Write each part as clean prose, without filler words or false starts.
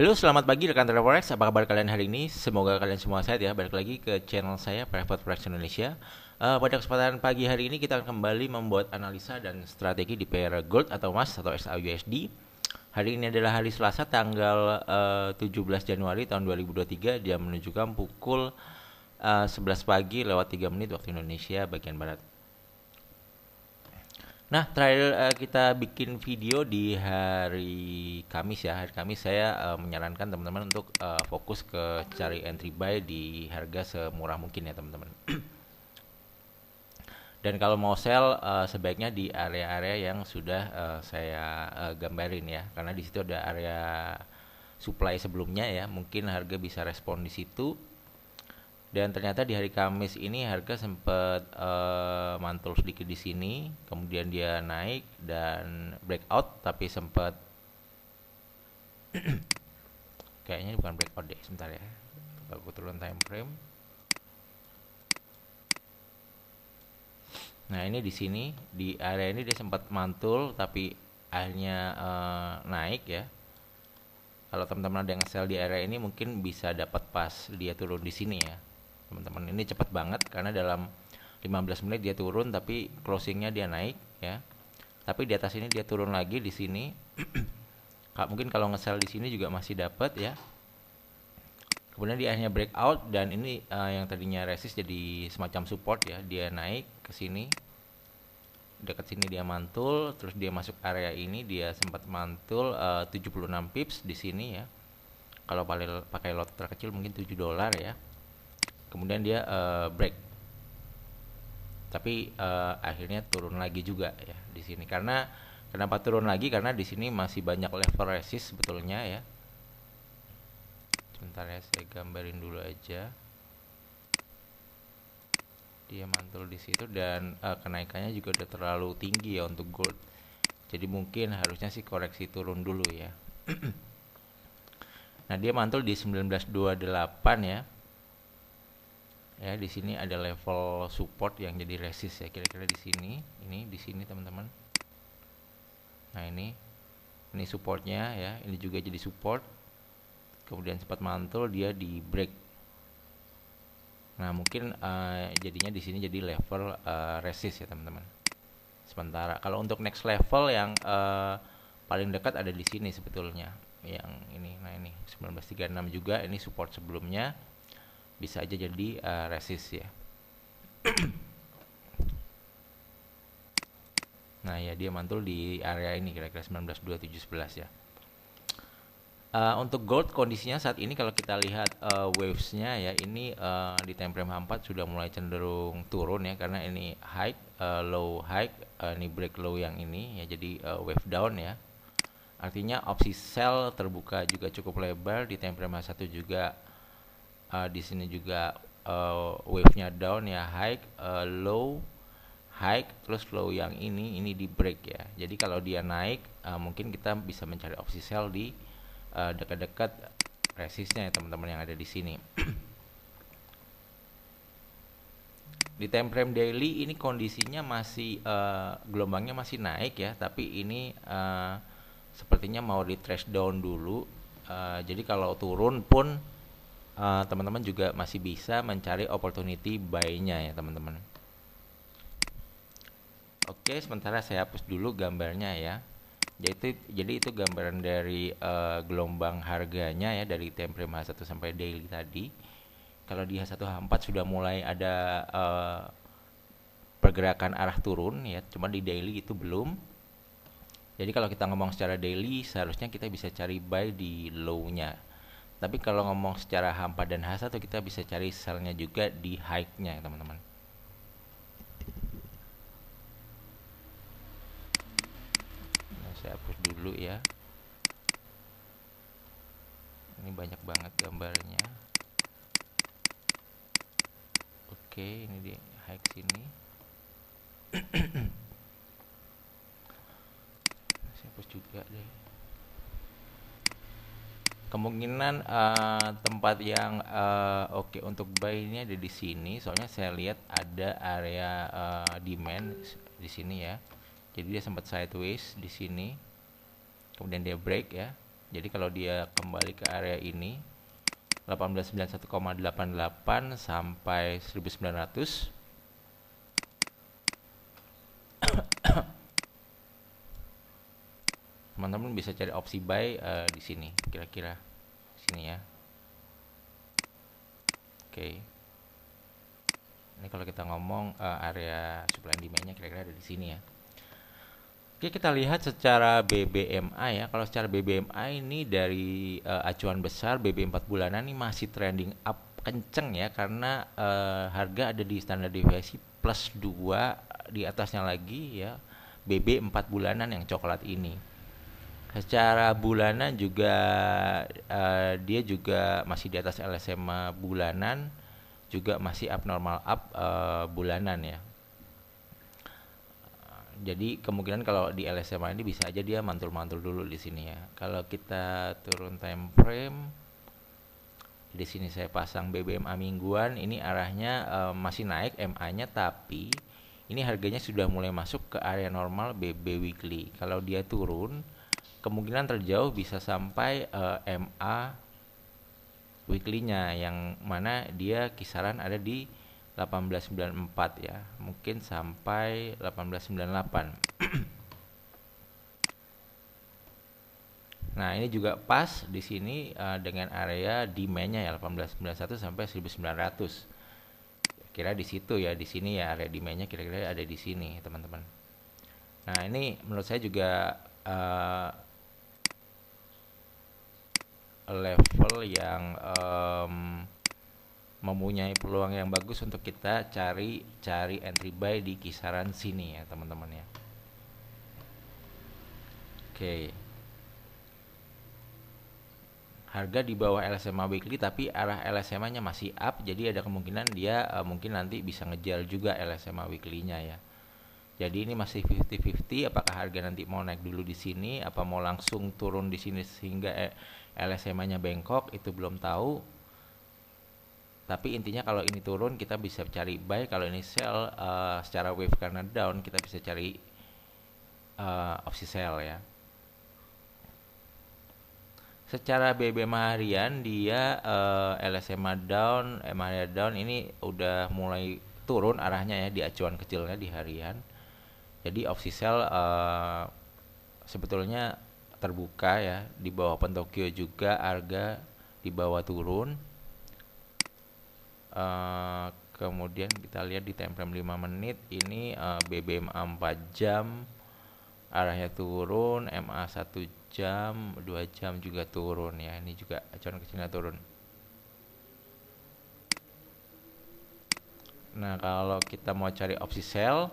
Halo, selamat pagi rekan Travelers. Apa kabar kalian hari ini? Semoga kalian semua sehat ya. Balik lagi ke channel saya Private Forex Indonesia. Pada kesempatan pagi hari ini kita akan kembali membuat analisa dan strategi di pair gold atau emas atau SAUSD. Hari ini adalah hari Selasa tanggal 17 Januari tahun 2023. Jam menunjukkan pukul 11 pagi lewat 3 menit waktu Indonesia bagian barat. Nah, terakhir kita bikin video di hari Kamis ya. Hari Kamis saya menyarankan teman-teman untuk fokus ke cari entry buy di harga semurah mungkin ya teman-teman. Dan kalau mau sell sebaiknya di area-area yang sudah saya gambarin ya. Karena di situ ada area supply sebelumnya ya. Mungkin harga bisa respon di situ. Dan ternyata di hari Kamis ini harga sempat mantul sedikit di sini, kemudian dia naik dan breakout, tapi sempat kayaknya bukan breakout deh, sebentar ya. Aku turun time frame. Nah ini di sini di area ini dia sempat mantul, tapi akhirnya naik ya. Kalau teman-teman ada yang sell di area ini mungkin bisa dapat pas dia turun di sini ya. Teman-teman ini cepat banget karena dalam 15 menit dia turun tapi closingnya dia naik ya. Tapi di atas ini dia turun lagi di sini. Mungkin kalau nge-sell di sini juga masih dapat ya. Kemudian dia akhirnya breakout dan ini yang tadinya resist jadi semacam support ya. Dia naik ke sini. Dekat sini dia mantul, terus dia masuk area ini dia sempat mantul 76 pips di sini ya. Kalau pakai lot terkecil mungkin $7 ya. Kemudian dia break, tapi akhirnya turun lagi juga ya di sini. Karena kenapa turun lagi? Karena di sini masih banyak level resist sebetulnya ya. Sebentar ya, saya gambarin dulu aja. Dia mantul di situ dan kenaikannya juga udah terlalu tinggi ya untuk gold. Jadi mungkin harusnya sih koreksi turun dulu ya. Nah dia mantul di 1928 ya. Ya di sini ada level support yang jadi resist ya, kira-kira di sini. Ini di sini teman-teman. Nah ini supportnya ya, ini juga jadi support. Kemudian sempat mantul dia di break. Nah mungkin jadinya di sini jadi level resist ya teman-teman. Sementara kalau untuk next level yang paling dekat ada di sini sebetulnya, yang ini. Nah ini 1936 juga, ini support sebelumnya. Bisa aja jadi resist ya. Nah ya dia mantul di area ini kira-kira 192711 ya. Untuk gold kondisinya saat ini kalau kita lihat wavesnya ya, ini di time frame H4 sudah mulai cenderung turun ya, karena ini high, low high, ini break low yang ini ya, jadi wave down ya. Artinya opsi sell terbuka juga cukup lebar di time frame H1 juga. Di sini juga wave-nya down ya, high, low, high, terus low yang ini di break ya. Jadi kalau dia naik mungkin kita bisa mencari opsi sell di dekat-dekat resistnya ya teman-teman yang ada di sini. Di time frame daily ini kondisinya masih gelombangnya masih naik ya, tapi ini sepertinya mau di trash down dulu. Jadi kalau turun pun teman-teman juga masih bisa mencari opportunity buy-nya ya teman-teman. Oke, sementara saya hapus dulu gambarnya ya. Jadi itu gambaran dari gelombang harganya ya, dari time frame H1 sampai daily tadi. Kalau di H1 H4 sudah mulai ada pergerakan arah turun ya, cuma di daily itu belum. Jadi kalau kita ngomong secara daily seharusnya kita bisa cari buy di low-nya. Tapi kalau ngomong secara H4 dan H1 kita bisa cari sell-nya juga di high-nya teman-teman. Nah, saya hapus dulu ya. Ini banyak banget gambarnya. Oke, ini di high sini. Saya hapus juga deh. Kemungkinan tempat yang oke untuk buy ini ada di sini, soalnya saya lihat ada area demand di sini ya. Jadi dia sempat sideways di sini, kemudian dia break ya. Jadi kalau dia kembali ke area ini 1891,88 sampai 1900, teman-teman bisa cari opsi buy di sini, kira-kira sini ya. Oke. Ini kalau kita ngomong area supply and demand-nya kira-kira ada di sini ya. Oke, kita lihat secara BBMI ya. Kalau secara BBMI ini dari acuan besar BB 4 bulanan ini masih trending up kenceng ya, karena harga ada di standar deviasi plus 2 di atasnya lagi ya. BB 4 bulanan yang coklat ini. Secara bulanan juga dia juga masih di atas LSMA bulanan, juga masih abnormal up bulanan ya. Jadi kemungkinan kalau di LSMA ini bisa aja dia mantul-mantul dulu di sini ya. Kalau kita turun time frame, di sini saya pasang BBMA mingguan, ini arahnya masih naik MA-nya, tapi ini harganya sudah mulai masuk ke area normal BB weekly. Kalau dia turun, kemungkinan terjauh bisa sampai MA weekly-nya, yang mana dia kisaran ada di 1894 ya, mungkin sampai 1898. Nah, ini juga pas di sini dengan area demand-nya ya 1891 sampai 1900. Kira di situ ya, di sini ya area demand-nya kira-kira ada di sini, teman-teman. Nah, ini menurut saya juga level yang mempunyai peluang yang bagus untuk kita cari entry buy di kisaran sini ya, teman-teman ya. Oke. Harga di bawah LSMA weekly tapi arah LSMA-nya masih up, jadi ada kemungkinan dia mungkin nanti bisa ngejar juga LSMA weekly-nya ya. Jadi ini masih 50-50, apakah harga nanti mau naik dulu di sini apa mau langsung turun di sini sehingga LSMA-nya bengkok, itu belum tahu. Tapi intinya kalau ini turun kita bisa cari buy, kalau ini sell secara wave karena down kita bisa cari opsi sell ya. Secara BBMA harian dia LSMA down, MA down, ini udah mulai turun arahnya ya di acuan kecilnya di harian. Jadi opsi sell sebetulnya terbuka ya, di bawah Open Tokyo juga harga di bawah turun. Kemudian kita lihat di time frame 5 menit ini BBMA 4 jam arahnya turun, MA 1 jam, 2 jam juga turun ya. Ini juga acuan kecilnya turun. Nah, kalau kita mau cari opsi sell,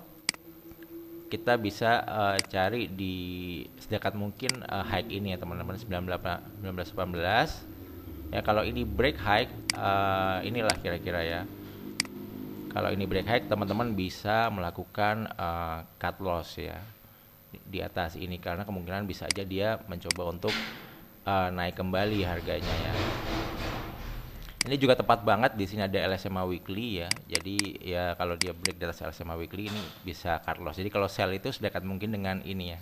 kita bisa cari di sedekat mungkin high ini ya, teman-teman, 1918. Ya, kalau ini break high, inilah kira-kira ya. Kalau ini break high, teman-teman bisa melakukan cut loss ya di atas ini, karena kemungkinan bisa aja dia mencoba untuk naik kembali harganya ya. Ini juga tepat banget, di sini ada LSMA weekly ya. Jadi ya kalau dia break di atas LSMA weekly ini bisa cut loss. Jadi kalau sell itu sedekat mungkin dengan ini ya.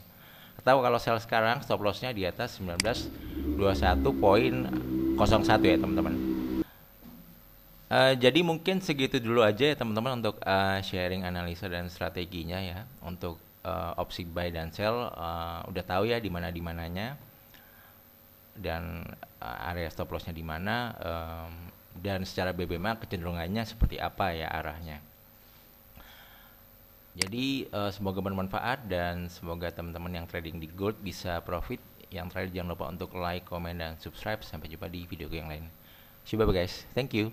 Atau kalau sell sekarang stop lossnya di atas 1921.01 ya, teman-teman. Jadi mungkin segitu dulu aja ya, teman-teman, untuk sharing analisa dan strateginya ya untuk opsi buy dan sell. Udah tahu ya di mananya dan area stop lossnya di mana, dan secara BBMA kecenderungannya seperti apa ya arahnya. Jadi semoga bermanfaat dan semoga teman-teman yang trading di gold bisa profit. Yang terakhir, jangan lupa untuk like, comment, dan subscribe. Sampai jumpa di video yang lain. See you, bye guys, thank you.